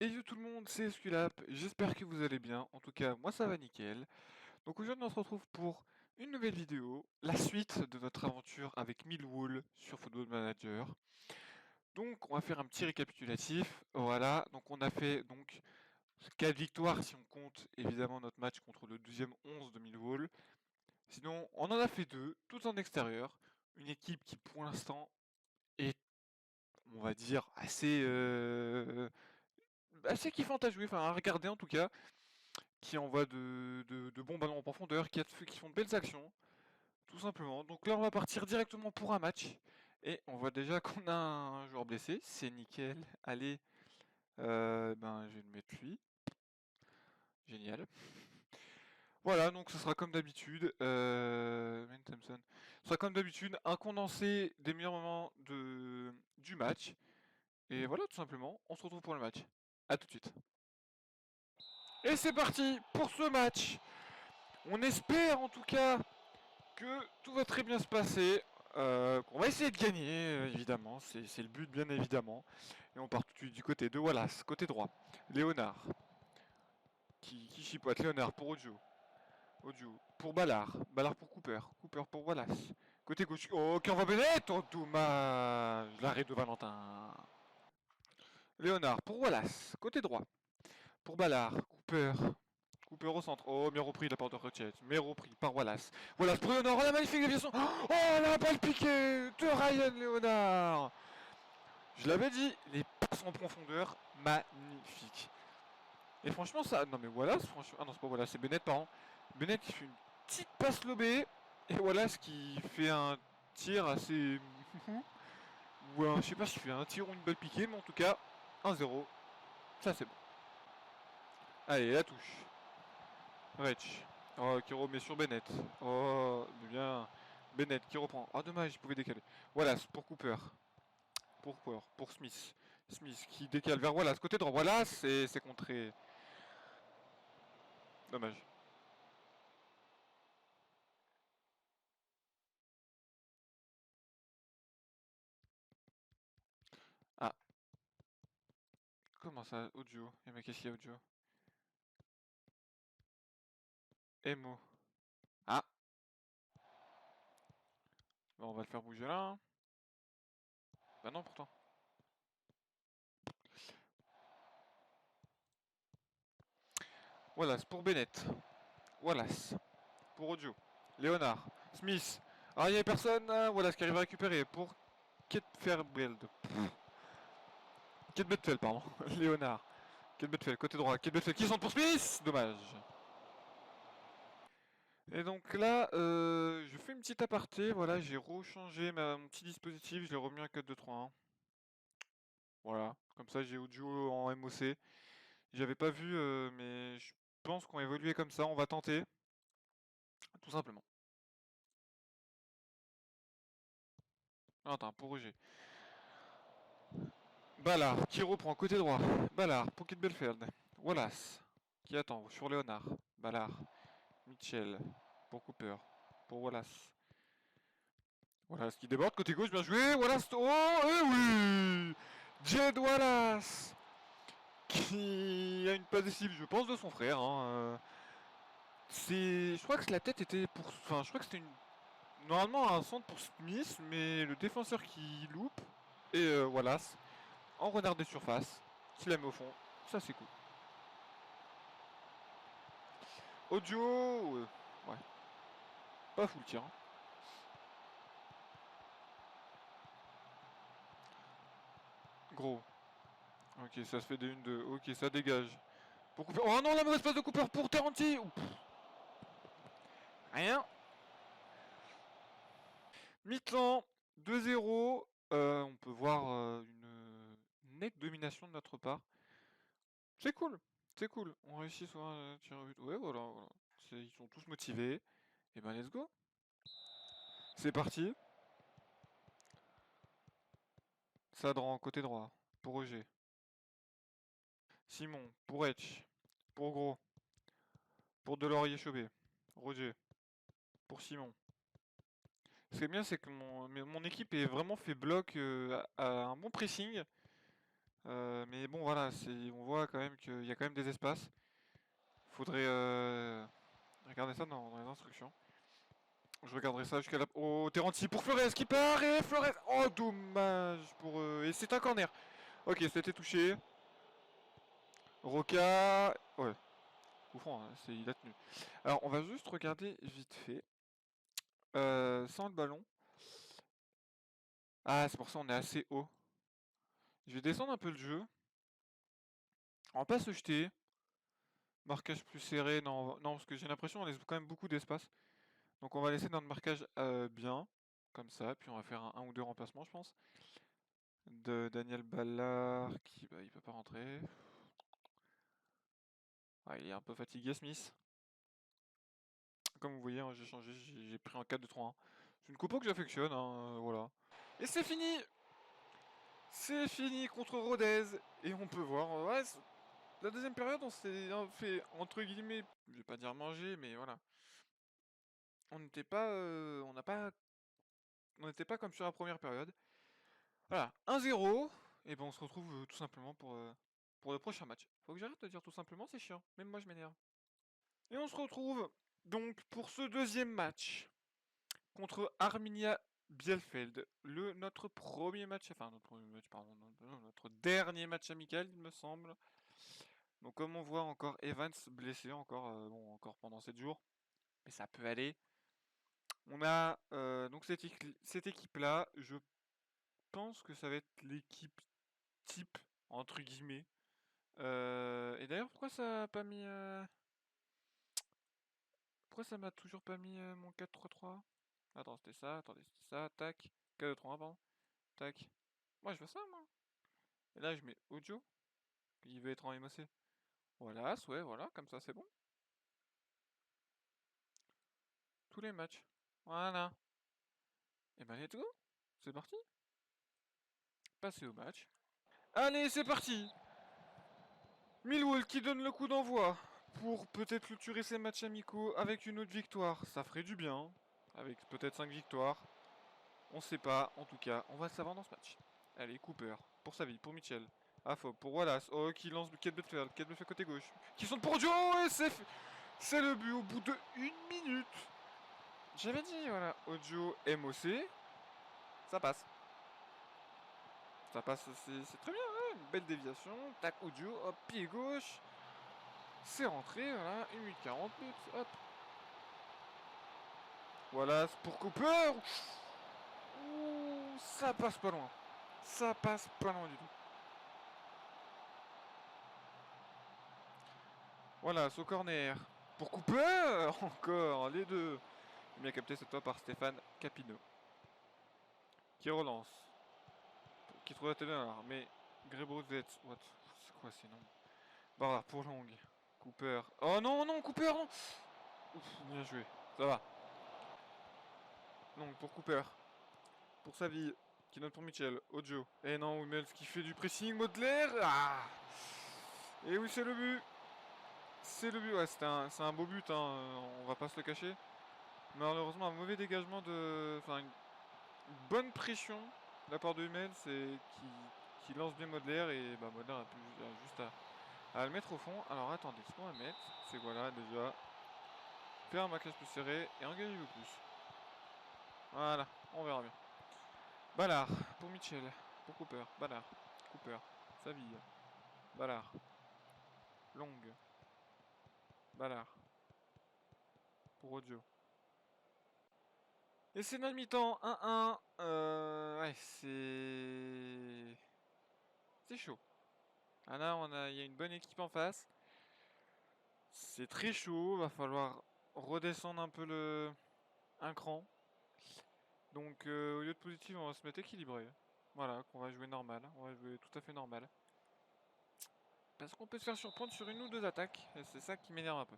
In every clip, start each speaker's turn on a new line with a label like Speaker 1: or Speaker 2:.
Speaker 1: Et yo tout le monde, c'est Esculap, j'espère que vous allez bien, en tout cas moi ça va nickel. Donc aujourd'hui on se retrouve pour une nouvelle vidéo, la suite de notre aventure avec Millwall sur Football Manager. Donc on va faire un petit récapitulatif, voilà, donc on a fait 4 victoires si on compte évidemment notre match contre le 12e 11 de Millwall. Sinon on en a fait 2, toutes en extérieur, une équipe qui pour l'instant est, on va dire, assez kiffante à jouer, enfin à regarder en tout cas, qui envoie de bons ballons en profondeur, qui font de belles actions, tout simplement. Donc là, on va partir directement pour un match. Et on voit déjà qu'on a un joueur blessé, c'est nickel. Allez, je vais le mettre lui. Génial. Voilà, donc ce sera comme d'habitude, Wayne Thompson. Ce sera comme d'habitude un condensé des meilleurs moments du match. Et voilà, tout simplement, on se retrouve pour le match. A tout de suite. Et c'est parti pour ce match. On espère en tout cas que tout va très bien se passer. On va essayer de gagner, évidemment, c'est le but bien évidemment. Et on part tout de suite du côté de Wallace, côté droit. Léonard, qui chipote. Léonard pour Ojo. Ojo pour Ballard. Ballard pour Cooper. Cooper pour Wallace. Côté gauche. Oh, qui envoie Bennett. Oh, dommage. L'arrêt de Valentin. Léonard pour Wallace. Côté droit. Pour Ballard. Cooper. Cooper au centre. Oh, bien repris de la part de Rochette. Mais repris par Wallace. Wallace pour Léonard. Oh, la magnifique déviation. Oh, la balle piquée de Ryan Léonard. Je l'avais dit, les passes en profondeur, magnifiques. Et franchement, ça. Non, mais Wallace, franchement. Ah non, c'est pas Wallace, c'est Bennett, pardon. Bennett qui fait une petite passe lobée. Et Wallace qui fait un tir assez. Ou je sais pas s'il fait un tir ou une balle piquée, mais en tout cas, 1-0. Ça, c'est bon. Allez, la touche. Retch. Oh, qui remet sur Bennett. Oh, bien. Bennett qui reprend. Ah, dommage, il pouvait décaler. Wallace pour Cooper. Pour Smith. Smith qui décale vers Wallace. Côté droit, Wallace, et c'est contré. Dommage. Ah, comment ça, audio? Et mais qu'est-ce qu'il y a audio? Emo. Ah, bon, on va le faire bouger là, hein. Bah non, pourtant. Wallace pour Bennett. Wallace pour audio. Léonard. Smith. Ah, il n'y avait personne. Wallace qui arrive à récupérer pour Ketferbeld. Ketbetfeld, pardon. Léonard. Ketbetfeld, côté droit. Ketbetfeld qui centre pour Smith. Dommage. Et donc là, je fais une petite aparté. Voilà, j'ai rechangé mon petit dispositif. Je l'ai remis en 4-2-3-1. Voilà, comme ça j'ai audio en MOC. J'avais pas vu, mais je pense qu'on va évoluer comme ça. On va tenter, tout simplement. Ah, attends, pour Roger. Ballard qui reprend côté droit. Ballard pour Kit Belfeld. Wallace qui attend sur Léonard. Ballard. Mitchell pour Cooper. Pour Wallace. Wallace qui déborde côté gauche, bien joué. Wallace. Oh, et oui, Jed Wallace qui a une passe décisive, je pense, de son frère. Hein. Je crois que la tête était pour. Enfin, je crois que c'était normalement un centre pour Smith, mais le défenseur qui loupe et Wallace en renard des surfaces, qui la met au fond. Ça, c'est cool. Audio, ouais, pas fou le tir. Hein. Gros. Ok, ça se fait des 1-2. Ok, ça dégage. Pour Cooper. Oh non, la mauvaise passe de Cooper pour Taranti. Rien. Mi-temps, 2-0. On peut voir une nette domination de notre part. C'est cool. C'est cool. On réussit sur un tir au but. Ouais, voilà. Ils sont tous motivés. Et ben, let's go. C'est parti. Sadran, côté droit. Pour Roger. Simon, pour Etch. Pour Gros. Pour Delorier-Chauvet. Roger. Pour Simon. Ce qui est bien, c'est que mon équipe est vraiment fait bloc à un bon pressing. Mais bon, voilà, on voit quand même qu'il y a quand même des espaces. Faudrait regarder ça dans les instructions. Je regarderai ça jusqu'à la... Oh, Terranti pour Flores qui part et Flores... Oh, dommage pour eux. Et c'est un corner. Ok, c'était touché. Roca... Ouais. Coup franc, hein, il a tenu. Alors, on va juste regarder vite fait. Sans le ballon. Ah, c'est pour ça on est assez haut. Je vais descendre un peu le jeu. On va pas se jeter. Marquage plus serré. Non, non, parce que j'ai l'impression qu'on laisse quand même beaucoup d'espace. Donc on va laisser notre marquage bien. Comme ça. Puis on va faire un ou deux remplacements, je pense. De Daniel Ballard qui... Bah, il peut pas rentrer. Ah, il est un peu fatigué, Smith. Comme vous voyez, hein, j'ai changé. J'ai pris un 4-2-3-1. C'est une compo que j'affectionne. Hein, voilà. Et c'est fini! C'est fini contre Rodez. Et on peut voir... Ouais, la deuxième période, on s'est fait, entre guillemets, je vais pas dire manger, mais voilà. On n'était pas, on n'était pas comme sur la première période. Voilà, 1-0, et ben on se retrouve tout simplement pour le prochain match. Faut que j'arrête de dire tout simplement, c'est chiant. Même moi je m'énerve. Et on se retrouve donc pour ce deuxième match contre Arminia Bielefeld. Notre premier match, enfin notre premier match, pardon, notre dernier match amical, il me semble. Donc comme on voit encore Evans blessé encore, bon, encore pendant 7 jours. Mais ça peut aller. On a donc cette équipe-là, je pense que ça va être l'équipe type, entre guillemets. Et d'ailleurs, pourquoi ça a pas mis... Pourquoi ça m'a toujours pas mis mon 4-3-3? Attends, c'était ça, attendez, c'était ça, tac. 4-2-3-1, pardon. Tac. Moi, je fais ça, moi. Et là, je mets Audio. Il veut être en MOC. Voilà, ouais, voilà, comme ça, c'est bon. Tous les matchs. Voilà. Et ben, let's go. C'est parti. Passer au match. Allez, c'est parti. Millwall qui donne le coup d'envoi pour peut-être clôturer ses matchs amicaux avec une autre victoire. Ça ferait du bien, avec peut-être 5 victoires. On sait pas, en tout cas, on va le savoir dans ce match. Allez, Cooper, pour sa vie, pour Mitchell. Afo, pour Wallace, oh, qui lance Kate Bedfeld côté gauche. Qui sont pour Joe, et c'est le but au bout de 1 minute. J'avais dit, voilà, Audio MOC, ça passe. Ça passe, c'est très bien, hein, une belle déviation. Tac, Audio, hop, pied gauche. C'est rentré, voilà, 1 minute 40 minutes, hop. Voilà, c'est pour Cooper. Ouh, ça passe pas loin. Ça passe pas loin du tout. Voilà, au corner. Pour Cooper. Encore, les deux. Bien capté cette fois par Stéphane Capino. Qui relance. Qui trouve la télé mais Grebruzet. What? C'est quoi ces noms? Barra pour Long. Cooper. Oh non, non, Cooper, non. Ouf, bien joué. Ça va. Donc pour Cooper. Pour sa vie. Qui note pour Mitchell. Ojo. Et non, Hummels qui fait du pressing. Modler. Ah. Et oui, c'est le but. C'est le but. Ouais, c'est un beau but. Hein. On va pas se le cacher. Malheureusement, un mauvais dégagement de. Enfin, une bonne pression de la part de Hummels qui lance bien Modler. Et bah, Modler a juste à le mettre au fond. Alors attendez, ce qu'on va mettre, c'est voilà, déjà. Faire un marquage plus serré et engager le plus. Voilà, on verra bien. Ballard pour Mitchell. Pour Cooper. Ballard. Cooper. Saville. Ballard. Long. Ballard. Pour Audio. Et c'est notre mi-temps. 1-1. Ouais, c'est chaud. Ah là, il y a une bonne équipe en face. C'est très chaud. Va falloir redescendre un peu un cran. Donc, au lieu de positif, on va se mettre équilibré. Voilà, qu'on va jouer normal. On va jouer tout à fait normal. Parce qu'on peut se faire surprendre sur une ou deux attaques. Et c'est ça qui m'énerve un peu.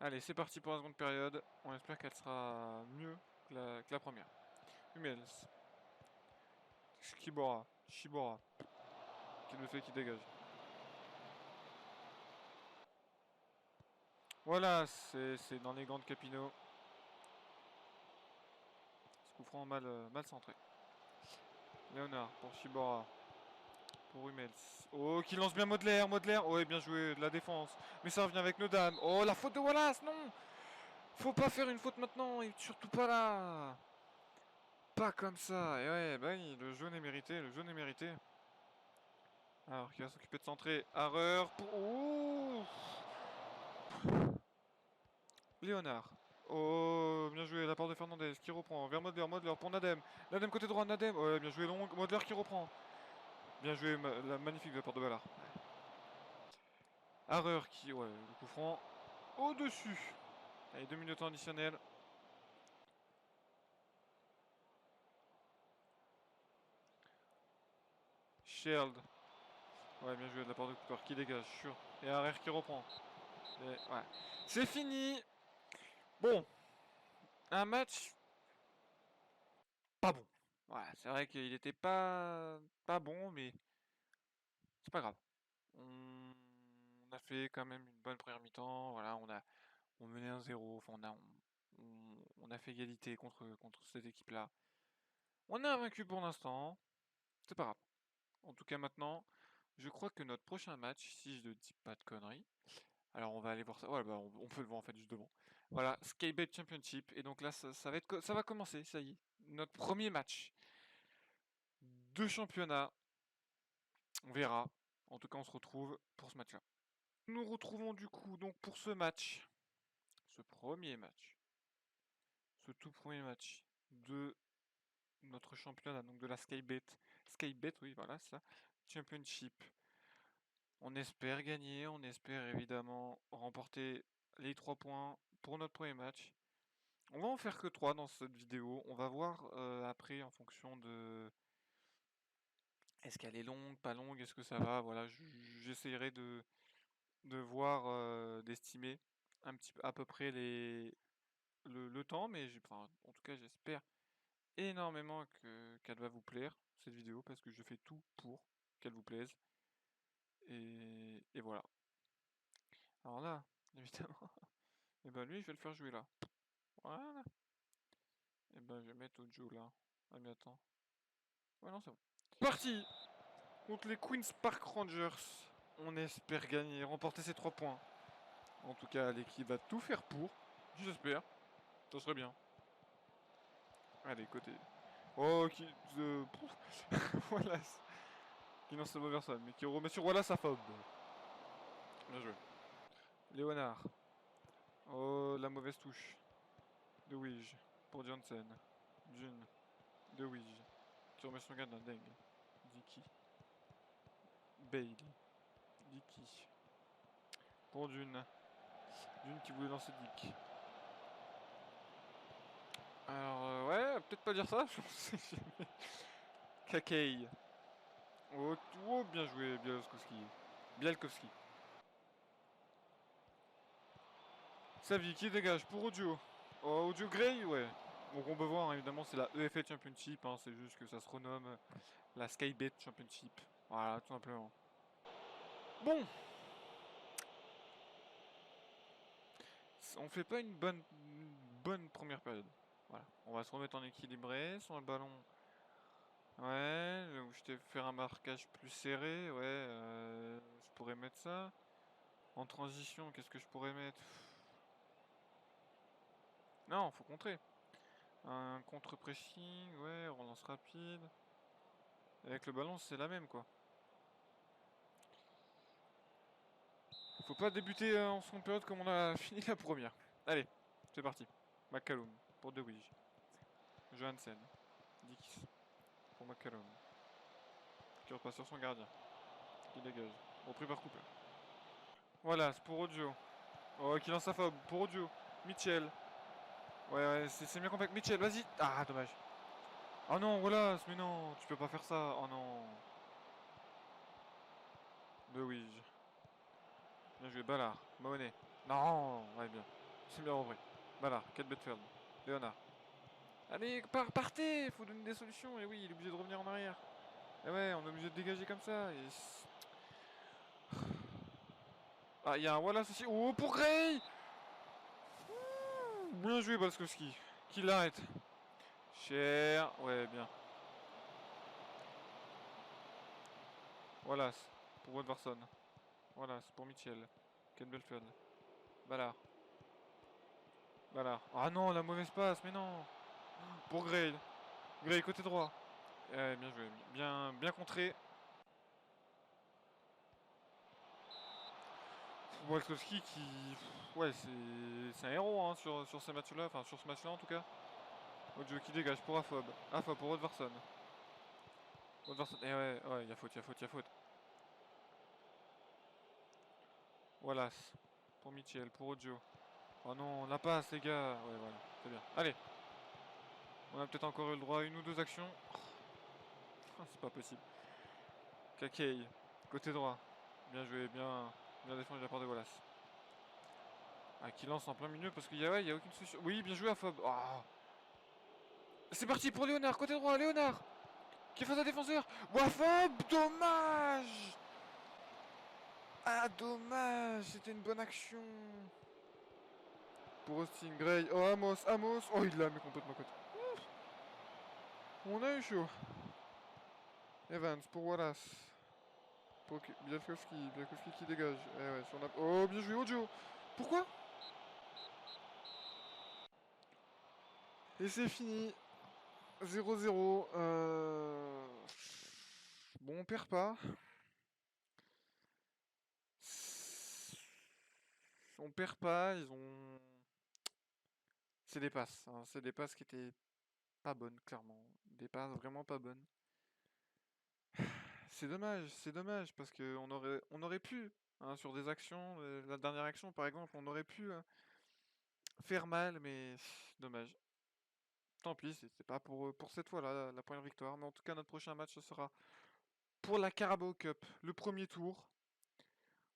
Speaker 1: Allez, c'est parti pour la seconde période. On espère qu'elle sera mieux que la première. Hummels. Shibora. Qui me fait qui dégage. Voilà, c'est dans les gants de Capino. Ce coup franc mal centré. Léonard pour Shibora. Pour Hummels. Oh, qui lance bien Modler. Oh, et bien joué de la défense. Mais ça revient avec nos dames. Oh, la faute de Wallace, non. Faut pas faire une faute maintenant, et surtout pas là. Pas comme ça. Et ouais, bah oui, le jaune est mérité, Alors, qui va s'occuper de centrer. Harreur pour... Ouh. Léonard. Oh, bien joué, la part de Fernandez qui reprend. Vers Modler pour Nadem. Nadem côté droit, Nadem. Ouais, bien joué, long. Modler qui reprend. Bien joué, la magnifique de la part de Ballard. Harreur qui, ouais, le coup franc. Au-dessus. Allez, 2 minutes additionnelles. Shield. Ouais, bien joué de la part de Cooper qui dégage, sûr. Et Harreur qui reprend. Et, ouais. C'est fini. Bon, un match pas bon. Ouais, c'est vrai qu'il était pas bon, mais c'est pas grave. On a fait quand même une bonne première mi-temps. Voilà, on menait 1-0. Enfin, on a fait égalité contre cette équipe-là. On a vaincu pour l'instant. C'est pas grave. En tout cas, maintenant, je crois que notre prochain match, si je ne dis pas de conneries, alors on va aller voir ça. Ouais, bah, on peut le voir en fait juste devant. Voilà, Skybet Championship. Et donc là, ça va ça va commencer, ça y est. Notre premier match de championnat. On verra. En tout cas, on se retrouve pour ce match-là. Nous retrouvons du coup donc pour ce match, ce premier match, ce tout premier match de notre championnat, donc de la Skybet, oui, voilà ça, Championship. On espère gagner, on espère évidemment remporter les 3 points pour notre premier match. On va en faire que 3 dans cette vidéo. On va voir après en fonction de... Est-ce qu'elle est longue, pas longue, est-ce que ça va? Voilà, j'essaierai de voir, d'estimer un petit peu à peu près le temps, mais enfin, en tout cas j'espère énormément qu'elle va vous plaire, cette vidéo, parce que je fais tout pour qu'elle vous plaise. Et voilà. Alors là, évidemment, et ben lui je vais le faire jouer là. Voilà. Et ben je vais mettre Ojo là. Ah mais attends. Ouais non c'est bon. Parti contre les Queen's Park Rangers. On espère gagner, remporter ces 3 points. En tout cas l'équipe va tout faire pour. J'espère. Ça serait bien. Allez, côté. Oh, qui. Wallace. Qui lance le mauvais sol, mais qui remet sur Wallace à Fob. Bien joué. Léonard. Oh, la mauvaise touche. De Wige. Pour Johnson. June. De Wige. Qui remet son gardien dingue. Dicky. Bailey. Dicky. Pour Dune. Dune qui voulait lancer Dick. Alors, ouais, peut-être pas dire ça, je sais jamais. Kakei. Oh, oh, bien joué, Bielkowski. Bielkowski. Savi qui dégage pour Audio. Oh, Audio Grey, ouais. Donc on peut voir, hein, évidemment, c'est la EFL Championship. Hein, c'est juste que ça se renomme la Skybet Championship. Voilà, tout simplement. Bon. On fait pas une bonne première période. Voilà. On va se remettre en équilibré. Sur le ballon. Ouais. Je t'ai fait un marquage plus serré. Ouais. Je pourrais mettre ça. En transition, qu'est-ce que je pourrais mettre? Non, faut contrer. Un contre-pressing, ouais, relance rapide. Avec le ballon, c'est la même quoi. Faut pas débuter en seconde période comme on a fini la première. Allez, c'est parti. McCallum pour De Wige. Johansen. Dix pour McCallum. Qui repasse sur son gardien. Qui dégage. Repris par Cooper. Voilà, c'est pour Odio. Oh, qui lance sa fob. Pour Odio. Mitchell. Ouais, ouais, c'est bien compact. Mitchell, vas-y. Ah, dommage. Oh non, voilà, mais non, tu peux pas faire ça. Oh non. De Wige. Bien joué, Ballard. Mahoney. Non, ouais, bien. C'est bien repris. Ballard, Kate Bedford. Léonard. Allez, partez. Faut donner des solutions. Et oui, il est obligé de revenir en arrière. Et ouais, on est obligé de dégager comme ça. Ah, il y a un Wallace aussi. Oh, pour Gray. Bien joué, Baskowski. Qui l'arrête. Cher. Ouais, bien. Voilà, pour Woodverson. Voilà, c'est pour Mitchell. Ken Belfield. Ballard. Ballard. Ah non, la mauvaise passe, mais non. Pour Gray. Gray, côté droit. Bien joué. Bien contré. Walkowski qui... Ouais, c'est un héros hein, sur ces matchs-là. Enfin, sur ce match-là en tout cas. Ojo qui dégage pour Afob. Afob pour Woodverson. Woodverson. Ouais, y a faute. Voilà. Pour Mitchell, pour Ojo. Oh non, la passe, les gars. Ouais, voilà, c'est bien. Allez. On a peut-être encore eu le droit à une ou deux actions. Oh, c'est pas possible. Kakei, côté droit. Bien joué, bien défendu de la part de Wallace. Ah, qui lance en plein milieu parce qu'il y a aucune solution. Oui, bien joué à Fob. Oh. C'est parti pour Léonard, côté droit, Léonard qui est face à défenseur. Wafob, dommage. Ah, dommage, c'était une bonne action. Pour Austin Gray. Oh, Amos. Oh, il l'a mis complètement côté. On a eu chaud. Evans pour Wallace. Pour Bielkowski qui dégage. Ouais, oh, bien joué, Ojo. Pourquoi? Et c'est fini. 0-0. Bon, on perd pas. On perd pas. Ils ont. C'est des passes. Hein. C'est des passes qui étaient pas bonnes, clairement. Des passes vraiment pas bonnes. C'est dommage parce que on aurait pu, hein, sur des actions, la dernière action par exemple, on aurait pu faire mal, mais dommage. Tant pis, c'était pas pour cette fois-là la première victoire. Mais en tout cas, notre prochain match, ce sera pour la Carabao Cup, le premier tour.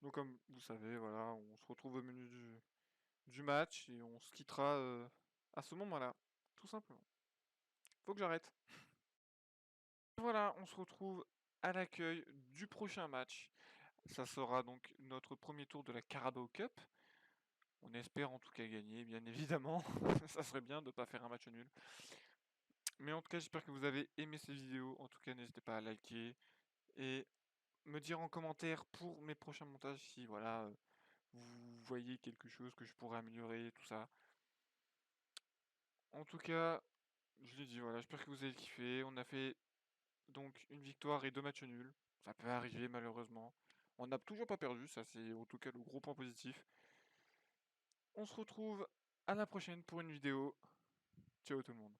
Speaker 1: Donc comme vous savez, voilà, on se retrouve au menu du match et on se quittera à ce moment-là, tout simplement. Faut que j'arrête. Voilà, on se retrouve à l'accueil du prochain match. Ça sera donc notre premier tour de la Carabao Cup. On espère en tout cas gagner, bien évidemment. Ça serait bien de ne pas faire un match nul. Mais en tout cas, j'espère que vous avez aimé cette vidéo. En tout cas, n'hésitez pas à liker et me dire en commentaire pour mes prochains montages si voilà vous voyez quelque chose que je pourrais améliorer, tout ça. En tout cas, je l'ai dit, voilà, j'espère que vous avez kiffé. On a fait donc une victoire et deux matchs nuls. Ça peut arriver malheureusement. On n'a toujours pas perdu, ça c'est en tout cas le gros point positif. On se retrouve à la prochaine pour une vidéo. Ciao tout le monde.